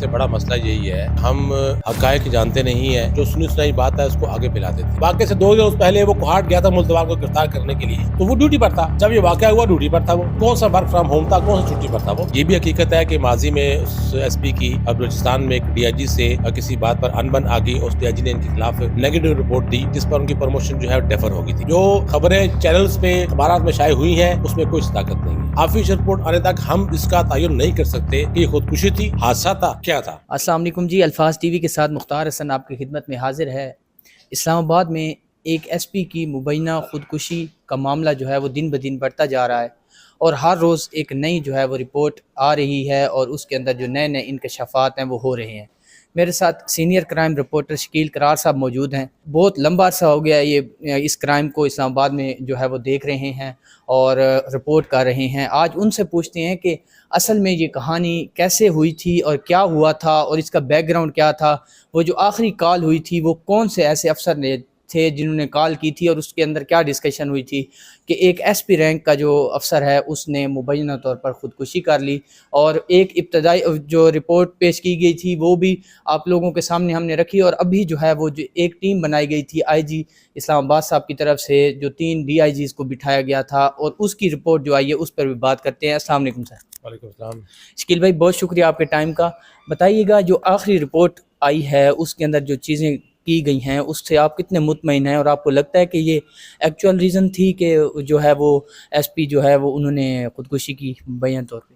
سے بڑا مسئلہ یہی ہے، ہم حقائق جانتے نہیں ہیں، جو سنی سنائی بات ہے اس کو آگے پھیلا دیتے ہیں۔ واقعے سے 2 روز پہلے وہ کوہاٹ گیا تھا ملتوار کو گرفتار کرنے کے لیے، تو وہ ڈیوٹی پر تھا۔ جب یہ واقعہ ہوا ڈیوٹی پر تھا، وہ کون سا ورک فرام ہوم تھا، کون سا چھٹی پر تھا وہ؟ یہ بھی حقیقت ہے کہ ماضی میں اس ایس پی کی بلوچستان میں ایک ڈی آئی جی سے کسی بات پر انبن آ گئی، اس ڈی آئی جی نے ان کے خلاف نیگیٹو رپورٹ دی، جس پر ان کی پروموشن جو ہے ڈیفر ہو گئی تھی۔ جو خبریں چینلز پہ اخبارات میں شائع ہوئی ہیں اس میں کوئی صداقت نہیں ہے۔ آفیشل رپورٹ آنے تک ہم اس کا تعین نہیں کر سکتے کہ یہ خودکشی تھی، حادثہ تھا، کیا تھا۔ السلام علیکم جی، الفاظ ٹی وی کے ساتھ مختار حسن آپ کی خدمت میں حاضر ہے۔ اسلام آباد میں ایک ایس پی کی مبینہ خودکشی کا معاملہ جو ہے وہ دن بدن بڑھتا جا رہا ہے، اور ہر روز ایک نئی جو ہے وہ رپورٹ آ رہی ہے، اور اس کے اندر جو نئے نئے انکشافات ہیں وہ ہو رہے ہیں۔ میرے ساتھ سینئر کرائم رپورٹر شکیل قرار صاحب موجود ہیں۔ بہت لمبا عرصہ ہو گیا یہ اس کرائم کو اسلام آباد میں جو ہے وہ دیکھ رہے ہیں اور رپورٹ کر رہے ہیں۔ آج ان سے پوچھتے ہیں کہ اصل میں یہ کہانی کیسے ہوئی تھی اور کیا ہوا تھا، اور اس کا بیک گراؤنڈ کیا تھا۔ وہ جو آخری کال ہوئی تھی وہ کون سے ایسے افسر نے تھے جنہوں نے کال کی تھی، اور اس کے اندر کیا ڈسکشن ہوئی تھی کہ ایک ایس پی رینک کا جو افسر ہے اس نے مبینہ طور پر خودکشی کر لی۔ اور ایک ابتدائی جو رپورٹ پیش کی گئی تھی وہ بھی آپ لوگوں کے سامنے ہم نے رکھی، اور ابھی جو ہے وہ جو ایک ٹیم بنائی گئی تھی آئی جی اسلام آباد صاحب کی طرف سے، جو 3 ڈی آئی جیز کو بٹھایا گیا تھا، اور اس کی رپورٹ جو آئی ہے اس پر بھی بات کرتے ہیں۔ السلام علیکم سر۔ وعلیکم السلام۔ شکیل بھائی بہت شکریہ آپ کے ٹائم کا۔ بتائیے گا جو آخری رپورٹ آئی ہے اس کے اندر جو چیزیں کی گئی ہیں اس سے آپ کتنے مطمئن ہیں، اور آپ کو لگتا ہے کہ یہ ایکچوئل ریزن تھی کہ جو ہے وہ ایس پی جو ہے وہ انہوں نے خودکشی کی مبینہ طور پہ؟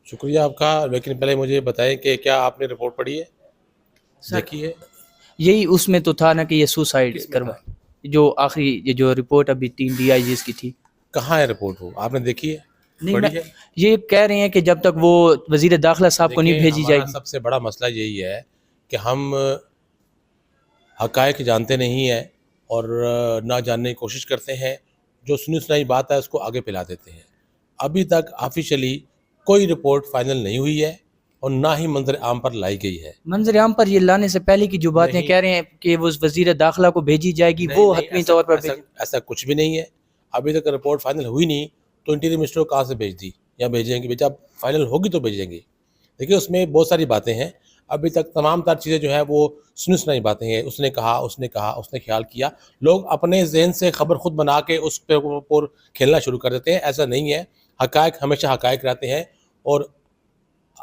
شکریہ آپ کا، لیکن پہلے مجھے بتائیں کہ کیا آپ نے رپورٹ پڑھی ہے، دیکھی ہے؟ یہی اس میں تو تھا نا کہ یہ سوسائڈ کروا، جو آخری یہ جو رپورٹ ابھی 3 ڈی آئی جیز کی تھی۔ کہاں ہے رپورٹ؟ وہ آپ نے دیکھی ہے، نہیں، پڑھی ہے؟ یہ کہہ رہے ہیں کہ جب تک وہ وزیر داخلہ صاحب کو نہیں بھیجی جائے ہمارا گی۔ سب سے بڑا مسئلہ یہی ہے کہ ہم حقائق جانتے نہیں ہیں اور نہ جاننے کی کوشش کرتے ہیں، جو سنی سنائی بات ہے اس کو آگے پھیلا دیتے ہیں۔ ابھی تک آفیشلی کوئی رپورٹ فائنل نہیں ہوئی ہے اور نہ ہی منظر عام پر لائی گئی ہے۔ منظر عام پر یہ لانے سے پہلے کی جو باتیں کہہ رہے ہیں کہ وہ وزیر داخلہ کو بھیجی جائے گی، وہ حتمی طور پر ایسا کچھ بھی نہیں ہے۔ ابھی تک رپورٹ فائنل ہوئی نہیں تو انٹیریئر منسٹر کو کہاں سے بھیج دی یا بھیجیں گے؟ جب فائنل ہوگی تو بھیجیں گے۔ دیکھیے اس میں بہت ساری باتیں ہیں، ابھی تک تمام تر چیزیں جو ہے وہ سنی سنائی باتیں ہیں۔ اس نے کہا، اس نے کہا، اس نے خیال کیا، لوگ اپنے ذہن سے خبر خود بنا کے اس پہ اوپر کھیلنا شروع کر دیتے ہیں۔ ایسا نہیں ہے، حقائق ہمیشہ حقائق رہتے ہیں، اور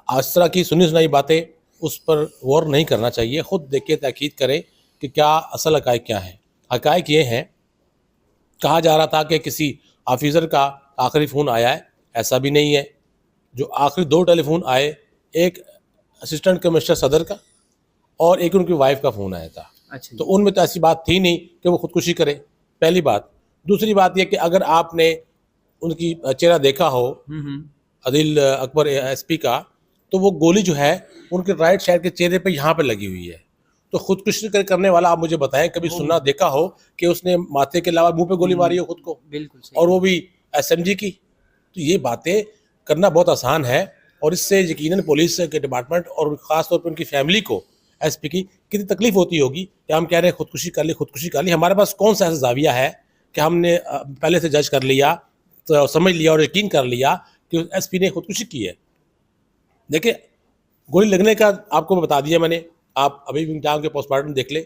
اس طرح کی سنی سنائی باتیں اس پر غور نہیں کرنا چاہیے۔ خود دیکھیں، تحقیق کریں کہ کیا اصل حقائق کیا ہیں۔ حقائق یہ ہیں، کہا جا رہا تھا کہ کسی آفیسر کا آخری فون آیا ہے، ایسا بھی نہیں ہے۔ جو آخری 2 ٹیلی فون آئے، ایک اسسٹنٹ کمشنر صدر کا اور ایک ان کی وائف کا فون آیا تھا، تو ان میں تو ایسی بات تھی نہیں کہ وہ خودکشی کرے، پہلی بات۔ دوسری بات یہ کہ اگر آپ نے ان کی چہرہ دیکھا ہو عادل اکبر ایس پی کا، تو وہ گولی جو ہے ان کے رائٹ سائڈ کے چہرے پہ یہاں پہ لگی ہوئی ہے۔ تو خودکشی کرنے والا آپ مجھے بتائیں، کبھی سننا دیکھا ہو کہ اس نے ماتھے کے علاوہ منہ پہ گولی ماری ہو خود کو، بالکل، اور وہ بھی ایس ایم جی کی؟ تو یہ باتیں کرنا بہت آسان ہے، اور اس سے یقیناً پولیس کے ڈپارٹمنٹ اور خاص طور پر ان کی فیملی کو، ایس پی کی کتنی تکلیف ہوتی ہوگی کہ ہم کہہ رہے ہیں خودکشی کر لی، خودکشی کر لی۔ ہمارے پاس کون سا ایسا زاویہ ہے کہ ہم نے پہلے سے جج کر لیا، تو سمجھ لیا اور یقین کر لیا کہ ایس پی نے خودکشی کی ہے؟ دیکھیں، گولی لگنے کا آپ کو بتا دیا میں نے، آپ ابھی بھی جا کے پوسٹ مارٹم دیکھ لیں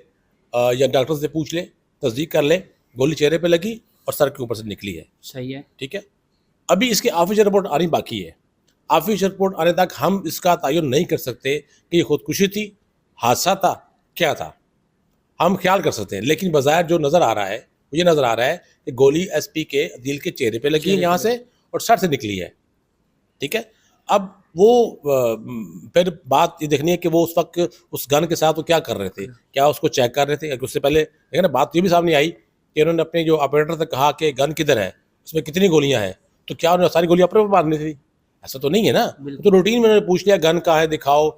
یا ڈاکٹر سے پوچھ لیں، تصدیق کر لیں، گولی چہرے پہ لگی اور سر کے اوپر سے نکلی ہے۔ صحیح ہے، ٹھیک ہے۔ ابھی اس کی آفیشل رپورٹ آنی باقی ہے۔ آفیشل رپورٹ آنے تک ہم اس کا تعین نہیں کر سکتے کہ یہ خودکشی تھی، حادثہ تھا، کیا تھا۔ ہم خیال کر سکتے ہیں، لیکن بظاہر جو نظر آ رہا ہے وہ یہ نظر آ رہا ہے کہ گولی ایس پی کے دل کے چہرے پہ لگی ہے یہاں سے، اور سر سے نکلی ہے۔ ٹھیک ہے۔ اب وہ پھر بات یہ دیکھنی ہے کہ وہ اس وقت اس گن کے ساتھ وہ کیا کر رہے تھے، کیا اس کو چیک کر رہے تھے؟ اس سے پہلے دیکھیں نا، بات یہ بھی سامنے آئی کہ انہوں نے اپنے جو آپریٹر سے کہا کہ گن کدھر ہے، اس میں کتنی گولیاں ہیں، تو کیا انہوں نے ساری گولیاں اپنے پہ مارنی تھی؟ ایسا تو نہیں ہے نا۔ تو روٹین میں انہوں نے پوچھ لیا گن کہاں ہے، دکھاؤ،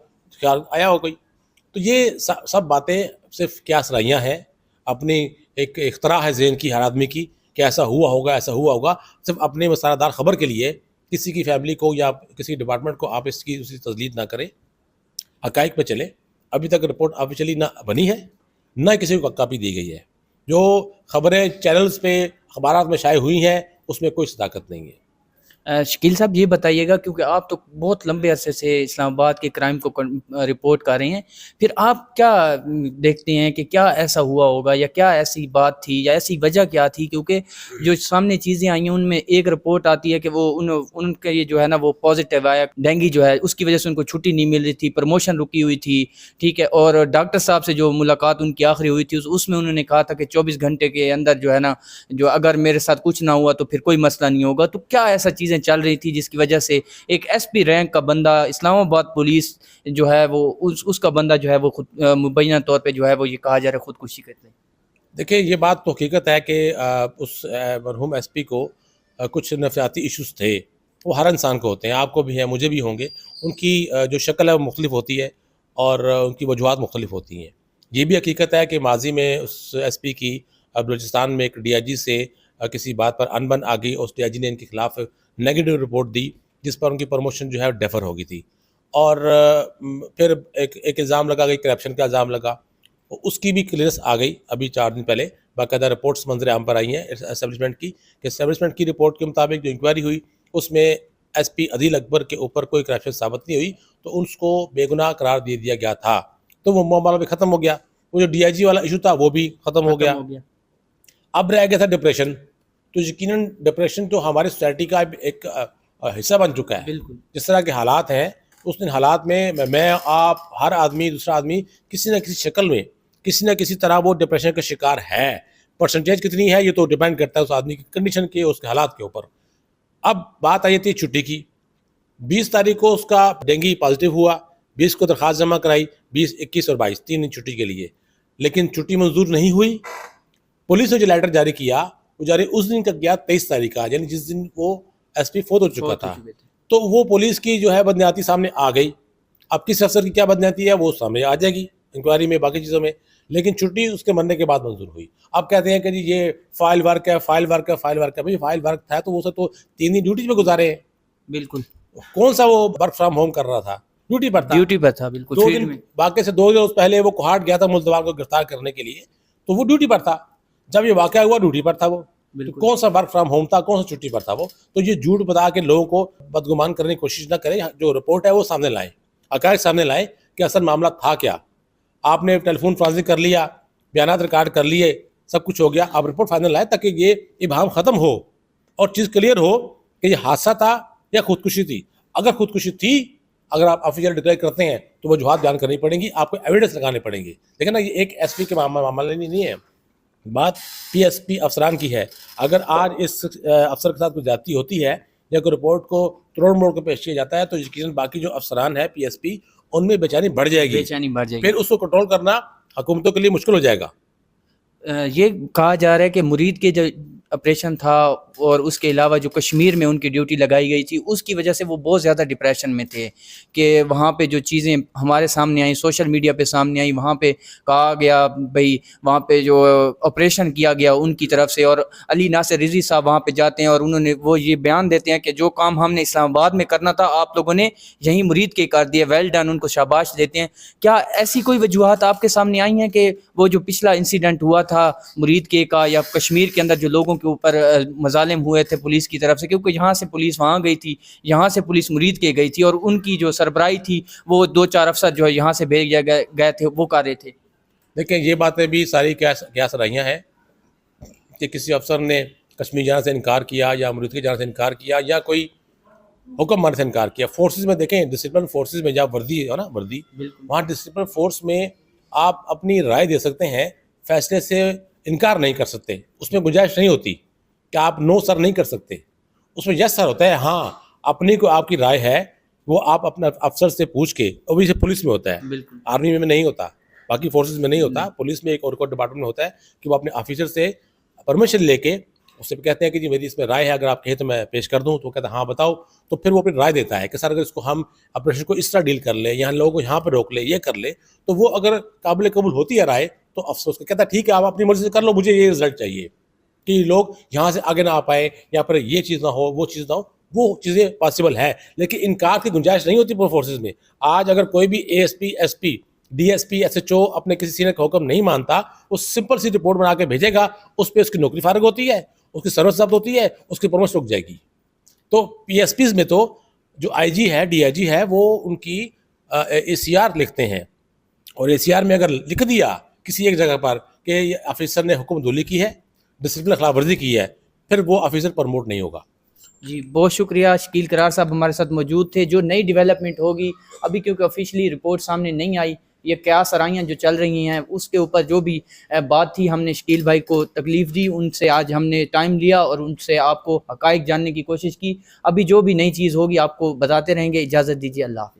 خیال آیا ہو کوئی؟ تو یہ سب باتیں صرف کیا سرائیاں ہیں، اپنی ایک اختراع ہے ذہن کی ہر آدمی کی کہ ایسا ہوا ہوگا، ایسا ہوا ہوگا، صرف اپنے مسالہ دار خبر کے لیے کسی کی فیملی کو یا کسی ڈپارٹمنٹ کو آپ اس کی اسی تسلید نہ کریں، حقائق پہ چلیں۔ ابھی تک رپورٹ آفیشلی نہ بنی ہے، نہ کسی کو کاپی دی گئی ہے۔ جو خبریں چینلز پہ اخبارات میں شائع ہوئی ہیں اس میں کوئی صداقت نہیں ہے۔ شکیل صاحب یہ بتائیے گا، کیونکہ آپ تو بہت لمبے عرصے سے اسلام آباد کے کرائم کو رپورٹ کر رہے ہیں، پھر آپ کیا دیکھتے ہیں کہ کیا ایسا ہوا ہوگا، یا کیا ایسی بات تھی، یا ایسی وجہ کیا تھی؟ کیونکہ جو سامنے چیزیں آئی ہیں ان میں ایک رپورٹ آتی ہے کہ وہ ان کا یہ جو ہے نا وہ پازیٹیو آیا ڈینگی جو ہے، اس کی وجہ سے ان کو چھٹی نہیں مل رہی تھی، پروموشن رکی ہوئی تھی، ٹھیک ہے، اور ڈاکٹر صاحب سے جو ملاقات ان کی آخری ہوئی تھی اس میں انہوں نے کہا تھا کہ 24 گھنٹے کے اندر جو ہے نا، جو اگر میرے ساتھ کچھ نہ ہوا تو پھر کوئی مسئلہ نہیں ہوگا. تو کیا ایسا چیزیں چل رہی تھی جس کی وجہ سے ایک ایس پی رینک کا بندہ، اسلام آباد پولیس جو ہے وہ اس کا بندہ جو ہے وہ خود مبینہ طور پہ جو ہے وہ یہ کہا جا رہا ہے خودکشی کرتے ہیں؟ دیکھیں یہ بات تو حقیقت ہے کہ اس مرحوم ایس پی کو کچھ نفسیاتی ایشوز تھے. وہ ہر انسان کو ہوتے ہیں، آپ کو بھی ہیں، مجھے بھی ہوں گے. ان کی جو شکل ہے وہ مختلف ہوتی ہے اور ان کی وجوہات مختلف ہوتی ہیں. یہ بھی حقیقت ہے کہ ماضی میں اس ایس پی کی بلوچستان میں ایک ڈی آئی جی سے کسی بات پر انبن آ گئی. اس ڈی آئی جی نے ان کے خلاف نیگیٹو رپورٹ دی جس پر ان کی پروموشن جو ہے ڈیفر ہو گئی تھی. اور پھر ایک الزام لگا گئی، کرپشن کا الزام لگا. اس کی بھی کلیئرنس آ گئی ابھی 4 دن پہلے. باقاعدہ رپورٹس منظر عام پر آئی ہیں اسٹیبلشمنٹ کی کہ اسٹیبلشمنٹ کی رپورٹ کے مطابق جو انکوائری ہوئی اس میں ایس پی عدیل اکبر کے اوپر کوئی کرپشن ثابت نہیں ہوئی، تو اس کو بے گناہ قرار دے دیا گیا تھا. تو وہ معاملہ بھی ختم ہو گیا. وہ جو ڈی آئی جی والا ایشو تھا وہ بھی ختم ہو گیا. اب رہ گیا تھا ڈپریشن. تو یقیناً ڈپریشن تو ہماری سوسائٹی کا ایک حصہ بن چکا ہے. بالکل. جس طرح کے حالات ہیں اس دن حالات میں آپ ہر آدمی دوسرا آدمی کسی نہ کسی شکل میں کسی نہ کسی طرح وہ ڈپریشن کا شکار ہے. پرسنٹیج کتنی ہے یہ تو ڈیپینڈ کرتا ہے اس آدمی کی کنڈیشن کے، اس کے حالات کے اوپر. اب بات آئی تھی چھٹی کی. 20 تاریخ کو اس کا ڈینگی پازیٹیو ہوا، 20 کو درخواست جمع کرائی، 20، 21 اور 22 3 دن چھٹی کے لیے. لیکن چھٹی منظور نہیں ہوئی. پولیس نے جو لیٹر جاری کیا وہ جاری اس دن کا کیا 23 تاریخ کا، یعنی جس دن وہ ایس پی فوت ہو چکا تھا. تو وہ پولیس کی جو ہے بدنیاتی سامنے آ گئی. اب کس افسر کی کیا بدنیاتی ہے وہ سامنے آ جائے گی انکوائری میں، باقی چیزوں میں. لیکن چھٹی اس کے مرنے کے بعد منظور ہوئی. اب کہتے ہیں کہ جی یہ فائل ورک ہے، فائل ورک ہے، فائل ورک ہے. بھائی فائل ورک تھا تو وہ سب تو 3 دن ڈیوٹی پہ گزارے ہیں. بالکل. کون سا وہ ورک فرام ہوم کر رہا تھا؟ ڈیوٹی پر تھا. ڈیوٹی پر تھا بالکل. 2 دن واقعے سے 2 روز پہلے وہ کوہاٹ گیا تھا ملتوار کو گرفتار کرنے کے لیے، تو وہ ڈیوٹی پر تھا. جب یہ واقعہ ہوا ڈیوٹی پر تھا وہ. کون سا ورک فرام ہوم تھا، کون سا چھٹی پر تھا وہ؟ تو یہ جھوٹ بتا کے لوگوں کو بدگمان کرنے کی کوشش نہ کریں. جو رپورٹ ہے وہ سامنے لائیں، حقائق سامنے لائیں کہ اصل معاملہ تھا کیا. آپ نے ٹیلی فون فرانسنگ کر لیا، بیانات ریکارڈ کر لیے، سب کچھ ہو گیا. آپ رپورٹ فائنل لائیں تاکہ یہ ابہام ختم ہو اور چیز کلیئر ہو کہ یہ حادثہ تھا یا خودکشی تھی. اگر خودکشی تھی، اگر آپ آفیشیل ڈکلیئر کرتے ہیں تو وجوہات بیان کرنی پڑیں گی، آپ کو ایویڈنس لگانے پڑیں گے. لیکن یہ ایک ایس پی کے معاملہ نہیں ہے. بات پی ایس پی افسران کی ہے. اگر آج اس افسر کے ساتھ کوئی زیادتی ہوتی ہے یا کوئی رپورٹ کو توڑ موڑ کے پیش کیا جاتا ہے تو یقیناً باقی جو افسران ہیں پی ایس پی ان میں بے چینی بڑھ جائے گی. پھر اس کو کنٹرول کرنا حکومتوں کے لیے مشکل ہو جائے گا. یہ کہا جا رہا ہے کہ مرید کے جو آپریشن تھا اور اس کے علاوہ جو کشمیر میں ان کی ڈیوٹی لگائی گئی تھی اس کی وجہ سے وہ بہت زیادہ ڈپریشن میں تھے کہ وہاں پہ جو چیزیں ہمارے سامنے آئیں، سوشل میڈیا پہ سامنے آئیں، وہاں پہ کہا گیا بھئی وہاں پہ جو آپریشن کیا گیا ان کی طرف سے، اور علی ناصر رضوی صاحب وہاں پہ جاتے ہیں اور انہوں نے وہ یہ بیان دیتے ہیں کہ جو کام ہم نے اسلام آباد میں کرنا تھا آپ لوگوں نے یہیں مرید کے کر دیا، ویل ڈن، ان کو شاباش دیتے ہیں. کیا ایسی کوئی وجوہات آپ کے سامنے آئی ہیں کہ وہ جو پچھلا انسیڈنٹ ہوا تھا مرید کے کا یا کشمیر کے اندر جو لوگوں کے اوپر مظالم ہوئے تھے پولیس کی طرف سے، کیونکہ یہاں سے پولیس وہاں گئی تھی، یہاں سے پولیس مرید کے گئی تھی اور ان کی جو سربراہی تھی وہ 2-4 افسر جو ہے یہاں سے بھیج گئے تھے وہ کر رہے تھے؟ دیکھیں یہ باتیں بھی ساری کیا سرائیاں ہیں کہ کسی افسر نے کشمیر جانے سے انکار کیا یا مرید کے جانے سے انکار کیا یا کوئی حکم ماننے سے انکار کیا. فورسز میں دیکھیں، ڈسپلن فورسز میں جب وردی ہے نا، وردی، وہاں ڈسپلن فورس میں آپ اپنی رائے دے سکتے ہیں، فیصلے سے انکار نہیں کر سکتے. اس میں گنجائش نہیں ہوتی کہ آپ نو سر نہیں کر سکتے. اس میں یس سر ہوتا ہے. ہاں اپنی کو آپ کی رائے ہے وہ آپ اپنے افسر سے پوچھ کے، اور سے پولیس میں ہوتا ہے، آرمی میں نہیں ہوتا، باقی فورسز میں نہیں ہوتا. پولیس میں ایک اور ڈپارٹمنٹ میں ہوتا ہے کہ وہ اپنے آفیسر سے پرمیشن لے کے اس سے کہتے ہیں کہ جی میری اس میں رائے ہے، اگر آپ کہیں تو میں پیش کر دوں. تو وہ کہتا ہے ہاں بتاؤ. تو پھر وہ اپنی رائے دیتا ہے کہ سر اگر اس کو ہم آپریشن کو اس طرح ڈیل کر لیں، یہاں لوگوں کو یہاں پہ روک لے، یہ کر لے، تو وہ اگر قابل قبول ہوتی ہے رائے تو افسوس کا کہتا ہے ٹھیک ہے آپ اپنی مرضی سے کر لو، مجھے یہ رزلٹ چاہیے کہ لوگ یہاں سے آگے نہ آ پائے یا پھر یہ چیز نہ ہو، وہ چیز نہ ہو. وہ چیزیں پاسبل ہے لیکن انکار کی گنجائش نہیں ہوتی فورسز میں. آج اگر کوئی بھی A S P, S P, D S P, S H O اپنے کسی سینئر کا حکم نہیں مانتا، وہ سمپل سی رپورٹ بنا کے بھیجے گا، اس پہ اس کی نوکری فارغ ہوتی ہے، اس کی سروس ضبط ہوتی ہے، اس کی پروموشن رک جائے گی. تو پی ایس پیز میں تو جو آئی جی ہے ڈی آئی جی ہے وہ ان کی اے سی آر لکھتے ہیں, اور اے سی آر میں اگر لکھ دیا کسی ایک جگہ پر کہ یہ آفیسر نے حکم دولی کی ہے, ڈسپلن خلاف ورزی کی ہے, پھر وہ آفیسر پروموٹ نہیں ہوگا. جی بہت شکریہ. شکیل قرار صاحب ہمارے ساتھ موجود تھے. جو نئی ڈیولپمنٹ ہوگی ابھی کیونکہ آفیشلی رپورٹ سامنے نہیں آئی, یہ قیاس آرائیاں جو چل رہی ہیں اس کے اوپر جو بھی بات تھی ہم نے شکیل بھائی کو تکلیف دی, ان سے آج ہم نے ٹائم لیا اور ان سے آپ کو حقائق جاننے کی کوشش کی. ابھی جو بھی نئی چیز ہوگی آپ کو بتاتے رہیں گے. اجازت دیجیے, اللہ حافظ.